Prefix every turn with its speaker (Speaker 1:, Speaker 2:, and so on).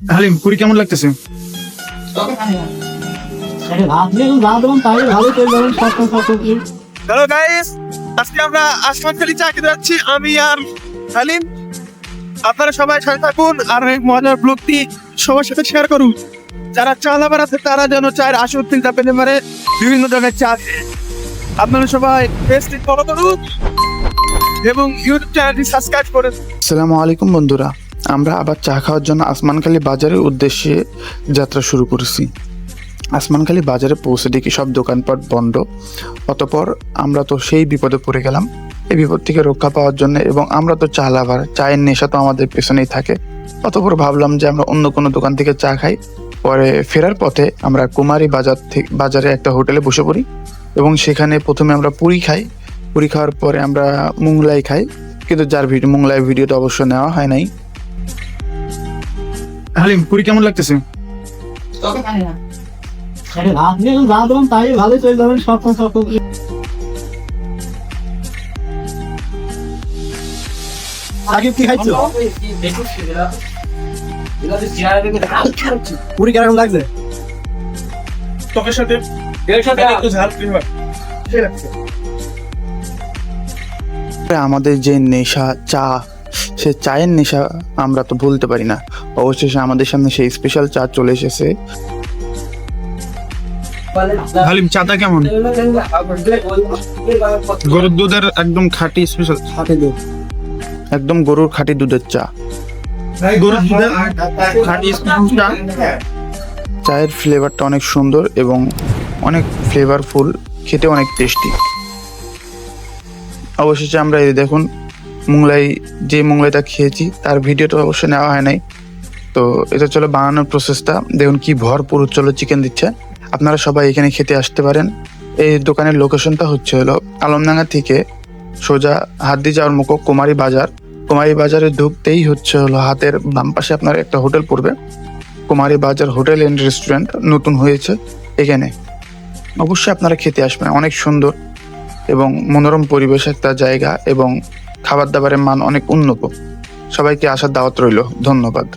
Speaker 1: হালিম পুরি কেমন লাগতেছে? Hello guys, আজকে আমরা আসমানখালি চা খেতে যাচ্ছি, আমি আর হালিম। আপনারা সবাই সাথে থাকুন আর এই মজার ব্লগটি সবার সাথে শেয়ার করুন। যারা চা লাভার আছে তারা যেন চায়ের আসর চিন্তা পেতে পারে বিভিন্ন জায়গায় চা খেয়ে। আপনারা সবাই পেজটি ফলো করুন এবং ইউটিউব চ্যানেলটি সাবস্ক্রাইব করুন।
Speaker 2: আসসালামু আলাইকুম বন্ধুরা, আমরা আবার চা খাওয়ার জন্য আসমানখালি বাজারের উদ্দেশ্যে যাত্রা শুরু করেছি। আসমানখালি বাজারে পৌঁছে দেখি সব দোকানপাট বন্ধ। অতপর আমরা তো সেই বিপদে পড়ে গেলাম। এই বিপদ থেকে রক্ষা পাওয়ার জন্য, এবং আমরা তো চা লাভার, চায়ের নেশা তো আমাদের পেছনেই থাকে। অতপর ভাবলাম যে আমরা অন্য কোনো দোকান থেকে চা খাই। পরে ফেরার পথে আমরা কুমারী বাজারে একটা হোটেলে বসে পড়ি এবং সেখানে প্রথমে আমরা পুরি খাই। পুরি খাওয়ার পরে আমরা মুংলাই খাই, কিন্তু যার মুংলাই ভিডিওটা অবশ্য নেওয়া হয় নাই।
Speaker 1: হালিম পুরি কেমন লাগতেছে?
Speaker 3: সাকিব কি খাইছো? পুরি কেমন লাগছে?
Speaker 1: টকের সাথে একটু ঝাল ফ্লেভার লাগছে।
Speaker 2: আমাদের যে নেশা চা, সে চায়ের নেশা আমরা তো ভুলতে পারি না। অবশেষে আমাদের সামনে সেই স্পেশাল চা চলে এসেছে।
Speaker 1: হালিম চাটা কেমন? গরুর দুধের একদম খাঁটি স্পেশাল,
Speaker 2: একদম গরুর খাঁটি দুধের চা।
Speaker 1: গরুর দুধের খাঁটি স্পেশাল চা।
Speaker 2: চায়ের ফ্লেভারটা অনেক সুন্দর এবং অনেক ফ্লেভারফুল, খেতে অনেক টেস্টি। অবশেষে আমরা এই দেখুন যে মুংলাইটা খেয়েছি তার ভিডিওটা অবশ্য নেওয়া হয় নাই। তো এটা চলো বানানোর প্রসেসটা দেখুন, কি ভরপুর চলো চিকেন দিচ্ছে। আপনারা সবাই এখানে খেতে আসতে পারেন। এই দোকানের লোকেশনটা হচ্ছে হলো আলমডাঙ্গা থেকে সোজা হাত দিয়ে যাওয়ার মুখো কুমারী বাজার। কুমারী বাজারে ঢুকতেই হচ্ছে হলো হাতের বাম পাশে আপনার একটা হোটেল পড়বে, কুমারী বাজার হোটেল এন্ড রেস্টুরেন্ট নতুন হয়েছে এখানে। অবশ্যই আপনারা খেতে আসবেন, অনেক সুন্দর এবং মনোরম পরিবেশ একটা জায়গা এবং খাবার দাবারের মান অনেক উন্নত। সবাইকে আসার দাওয়াত রইল। ধন্যবাদ।